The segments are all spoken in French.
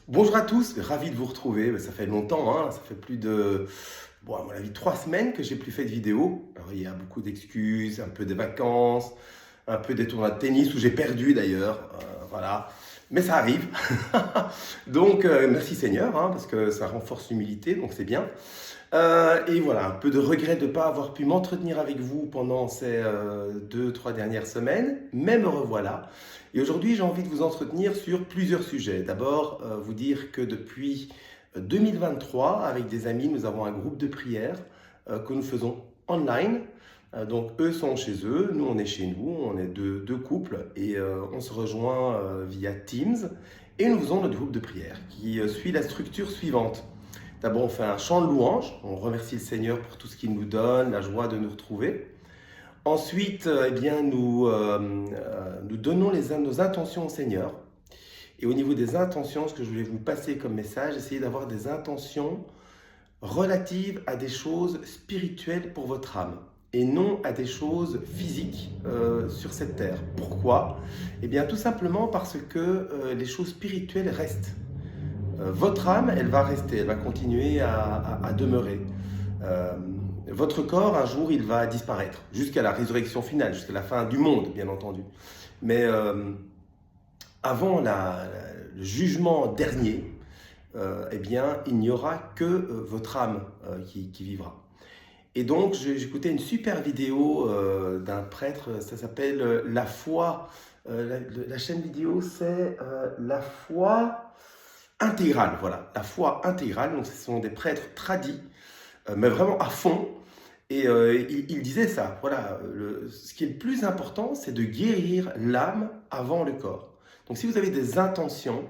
Bonjour à tous, ravi de vous retrouver. Ça fait longtemps, hein, ça fait plus de, bon, à mon avis, 3 semaines que j'ai plus fait de vidéo. Alors, il y a beaucoup d'excuses, un peu des vacances, un peu des tournois de tennis où j'ai perdu d'ailleurs. Voilà, mais ça arrive. Donc, merci Seigneur, hein, parce que ça renforce l'humilité, donc c'est bien. Et voilà, un peu de regret de ne pas avoir pu m'entretenir avec vous pendant ces 2, 3 dernières semaines, mais me revoilà. Et aujourd'hui, j'ai envie de vous entretenir sur plusieurs sujets. D'abord, vous dire que depuis 2023, avec des amis, nous avons un groupe de prière que nous faisons online. Donc, eux sont chez eux, nous on est chez nous, on est deux couples et on se rejoint via Teams. Et nous faisons notre groupe de prière qui suit la structure suivante. D'abord, on fait un chant de louange. On remercie le Seigneur pour tout ce qu'il nous donne, la joie de nous retrouver. Ensuite, nous donnons nos intentions au Seigneur. Et au niveau des intentions, ce que je voulais vous passer comme message, essayez d'avoir des intentions relatives à des choses spirituelles pour votre âme et non à des choses physiques sur cette terre. Pourquoi? Eh bien, tout simplement parce que les choses spirituelles restent. Votre âme, elle va rester, elle va continuer à demeurer. Euh, Votre corps, un jour, il va disparaître, jusqu'à la résurrection finale, jusqu'à la fin du monde, bien entendu. Mais avant le jugement dernier, eh bien, il n'y aura que votre âme qui vivra. Et donc, j'ai écouté une super vidéo d'un prêtre, ça s'appelle La foi. La chaîne vidéo, c'est La foi intégrale, voilà, la foi intégrale. Donc, ce sont des prêtres tradis, mais vraiment à fond. Et il disait ça, voilà, ce qui est le plus important, c'est de guérir l'âme avant le corps. Donc, si vous avez des intentions,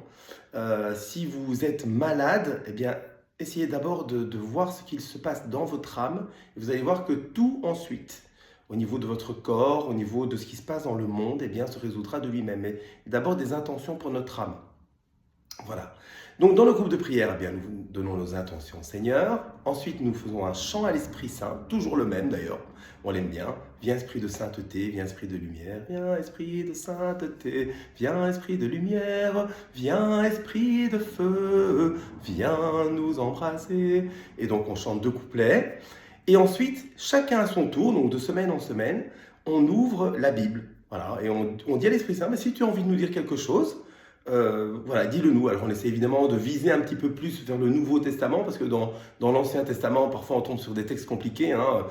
si vous êtes malade, eh bien, essayez d'abord de voir ce qu'il se passe dans votre âme. Et vous allez voir que tout ensuite, au niveau de votre corps, au niveau de ce qui se passe dans le monde, eh bien, se résoudra de lui-même. Mais d'abord des intentions pour notre âme. Voilà. Donc, dans le groupe de prière, eh bien, nous donnons nos intentions au Seigneur. Ensuite, nous faisons un chant à l'Esprit Saint, toujours le même d'ailleurs. On l'aime bien. Viens Esprit de sainteté, viens Esprit de lumière, viens Esprit de sainteté, viens Esprit de lumière, viens Esprit de feu, viens nous embraser. Et donc, on chante 2 couplets. Et ensuite, chacun à son tour, donc de semaine en semaine, on ouvre la Bible. Voilà. Et on dit à l'Esprit Saint, mais si tu as envie de nous dire quelque chose, voilà, dis-le nous. Alors on essaie évidemment de viser un petit peu plus vers le Nouveau Testament, parce que dans l'Ancien Testament, parfois on tombe sur des textes compliqués, hein.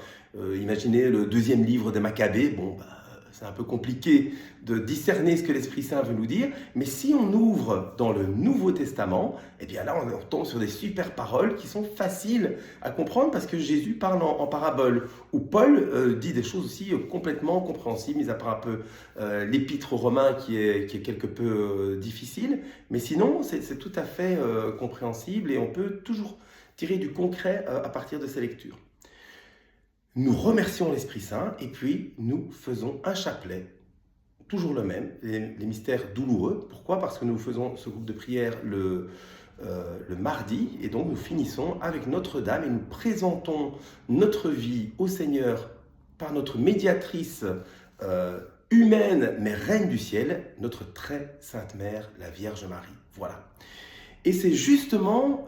Imaginez le deuxième livre des Maccabées, bon, bah, c'est un peu compliqué de discerner ce que l'Esprit Saint veut nous dire, mais si on ouvre dans le Nouveau Testament, eh bien là on tombe sur des super paroles qui sont faciles à comprendre, parce que Jésus parle en parabole, ou Paul dit des choses aussi complètement compréhensibles, mis à part un peu l'épître aux Romains qui est quelque peu difficile, mais sinon c'est tout à fait compréhensible et on peut toujours tirer du concret à partir de ces lectures. Nous remercions l'Esprit Saint et puis nous faisons un chapelet, toujours le même, les mystères douloureux. Pourquoi? Parce que nous faisons ce groupe de prière le mardi et donc nous finissons avec Notre-Dame et nous présentons notre vie au Seigneur par notre médiatrice humaine mais reine du ciel, notre très sainte mère, la Vierge Marie. Voilà. Et c'est justement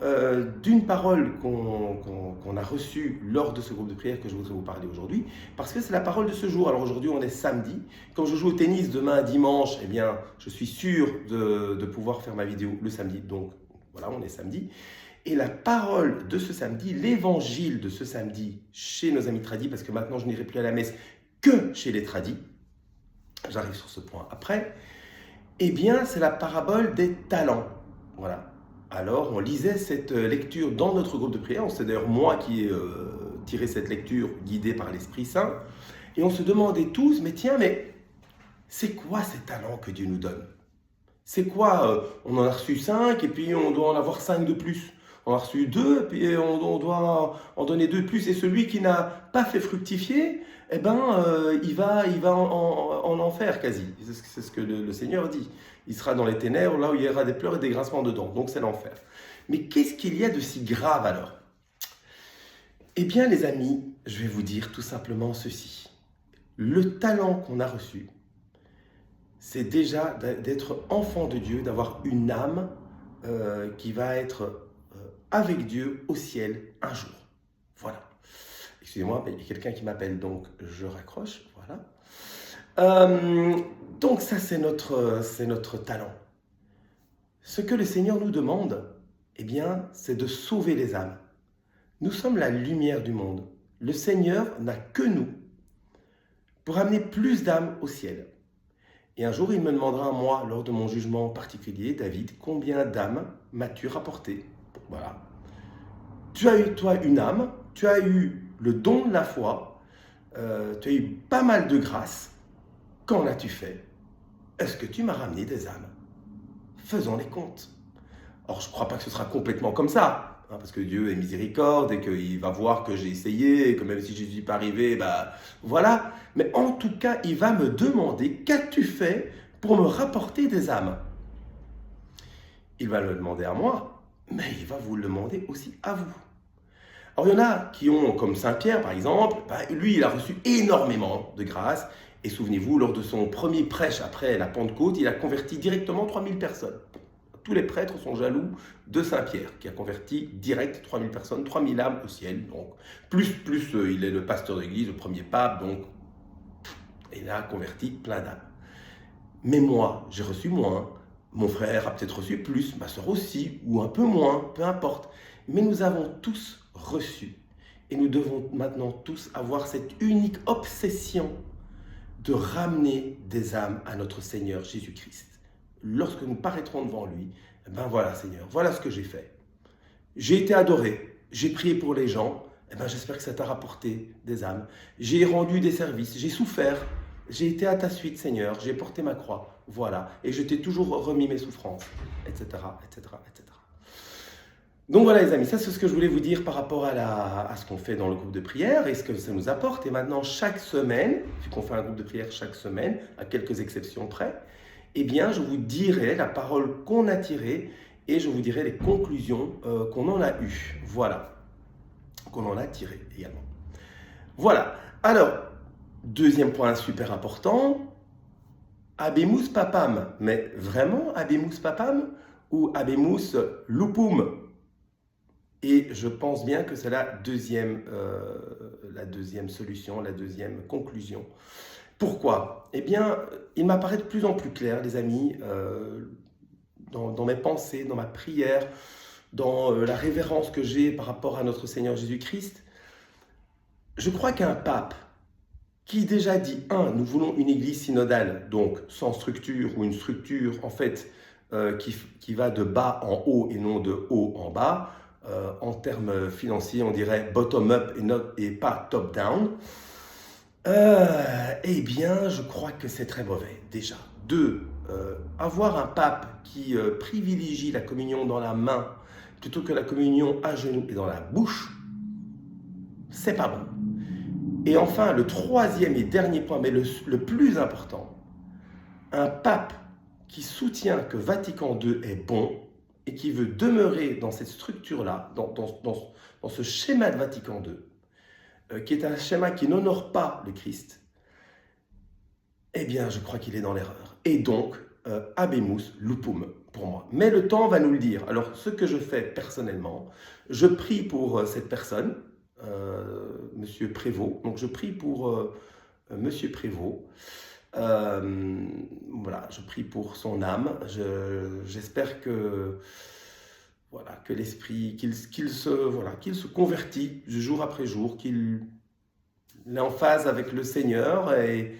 d'une parole qu'on a reçue lors de ce groupe de prière que je voudrais vous parler aujourd'hui, parce que c'est la parole de ce jour. Alors aujourd'hui, on est samedi. Quand je joue au tennis demain dimanche, eh bien, je suis sûr de pouvoir faire ma vidéo le samedi. Donc voilà, on est samedi. Et la parole de ce samedi, l'évangile de ce samedi chez nos amis tradis, parce que maintenant je n'irai plus à la messe que chez les tradis, j'arrive sur ce point après, eh bien, c'est la parabole des talents. Voilà. Alors, on lisait cette lecture dans notre groupe de prière. C'est d'ailleurs moi qui ai tiré cette lecture guidée par l'Esprit Saint. Et on se demandait tous, mais tiens, mais c'est quoi ces talents que Dieu nous donne? C'est quoi on en a reçu 5 et puis on doit en avoir 5 de plus. On a reçu 2 et puis on doit en donner 2 de plus. Et celui qui n'a pas fait fructifier, eh ben, il va en enfer quasi. C'est ce que le Seigneur dit. Il sera dans les ténèbres, là où il y aura des pleurs et des grincements de dents. Donc c'est l'enfer. Mais qu'est-ce qu'il y a de si grave alors? Eh bien les amis, je vais vous dire tout simplement ceci. Le talent qu'on a reçu, c'est déjà d'être enfant de Dieu, d'avoir une âme qui va être avec Dieu au ciel un jour. Voilà. Excusez-moi, mais il y a quelqu'un qui m'appelle, donc je raccroche. Voilà. Donc ça, c'est notre talent. Ce que le Seigneur nous demande, eh bien, c'est de sauver les âmes. Nous sommes la lumière du monde. Le Seigneur n'a que nous pour amener plus d'âmes au ciel. Et un jour, il me demandera, moi, lors de mon jugement particulier, David, combien d'âmes m'as-tu rapporté? Voilà. Tu as eu, toi, une âme, tu as eu le don de la foi, tu as eu pas mal de grâce. Qu'en as-tu fait? Est-ce que tu m'as ramené des âmes? Faisons les comptes. Or, je ne crois pas que ce sera complètement comme ça, hein, parce que Dieu est miséricorde et qu'il va voir que j'ai essayé et que même si je n'y suis pas arrivé, bah voilà. Mais en tout cas, il va me demander, qu'as-tu fait pour me rapporter des âmes? Il va le demander à moi, mais il va vous le demander aussi à vous. Alors, il y en a qui ont, comme Saint Pierre par exemple, bah, lui, il a reçu énormément de grâce. Et souvenez-vous, lors de son premier prêche après la Pentecôte, il a converti directement 3000 personnes. Tous les prêtres sont jaloux de Saint Pierre, qui a converti direct 3000 personnes, 3000 âmes au ciel. Donc, plus il est le pasteur d'église, le premier pape, donc il a converti plein d'âmes. Mais moi, j'ai reçu moins. Mon frère a peut-être reçu plus, ma soeur aussi, ou un peu moins, peu importe. Mais nous avons tous reçu. Et nous devons maintenant tous avoir cette unique obsession de ramener des âmes à notre Seigneur Jésus-Christ. Lorsque nous paraîtrons devant lui, ben voilà Seigneur, voilà ce que j'ai fait. J'ai été adoré, j'ai prié pour les gens, j'espère que ça t'a rapporté des âmes. J'ai rendu des services, j'ai souffert, j'ai été à ta suite Seigneur, j'ai porté ma croix, voilà, et je t'ai toujours remis mes souffrances, etc., etc., etc. Donc voilà les amis, ça c'est ce que je voulais vous dire par rapport à ce qu'on fait dans le groupe de prière et ce que ça nous apporte. Et maintenant chaque semaine, vu qu'on fait un groupe de prière chaque semaine, à quelques exceptions près, eh bien je vous dirai la parole qu'on a tirée et je vous dirai les conclusions qu'on en a eues. Voilà, qu'on en a tirées également. Voilà, alors, deuxième point super important, Habemus Papam, mais vraiment Habemus Papam ou Habemus Lupum? Et je pense bien que c'est la deuxième solution, la deuxième conclusion. Pourquoi? Eh bien, il m'apparaît de plus en plus clair, les amis, dans mes pensées, dans ma prière, dans la révérence que j'ai par rapport à notre Seigneur Jésus-Christ. Je crois qu'un pape qui déjà dit, nous voulons une église synodale, donc sans structure, ou une structure en fait qui va de bas en haut et non de haut en bas, en termes financiers, on dirait bottom-up et pas top-down, eh bien, je crois que c'est très mauvais, déjà. Deux, avoir un pape qui privilégie la communion dans la main plutôt que la communion à genoux et dans la bouche, c'est pas bon. Et enfin, le troisième et dernier point, mais le plus important, un pape qui soutient que Vatican II est bon, et qui veut demeurer dans cette structure-là, dans ce schéma de Vatican II, qui est un schéma qui n'honore pas le Christ, eh bien, je crois qu'il est dans l'erreur. Et donc, Habemus Lupum, pour moi. Mais le temps va nous le dire. Alors, ce que je fais personnellement, je prie pour cette personne, Monsieur Prévost. Donc, je prie pour Monsieur Prévost. Voilà, je prie pour son âme. J'espère que l'esprit, qu'il se convertit jour après jour, qu'il est en phase avec le Seigneur et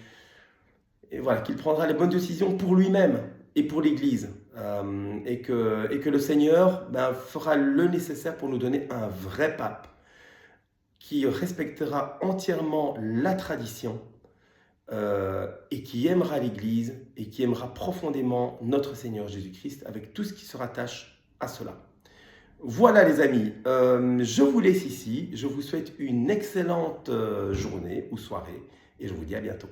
voilà, qu'il prendra les bonnes décisions pour lui-même et pour l'Église. Et que le Seigneur fera le nécessaire pour nous donner un vrai pape qui respectera entièrement la tradition et qui aimera l'Église et qui aimera profondément notre Seigneur Jésus-Christ avec tout ce qui se rattache à cela. Voilà les amis, je vous laisse ici, je vous souhaite une excellente journée ou soirée et je vous dis à bientôt.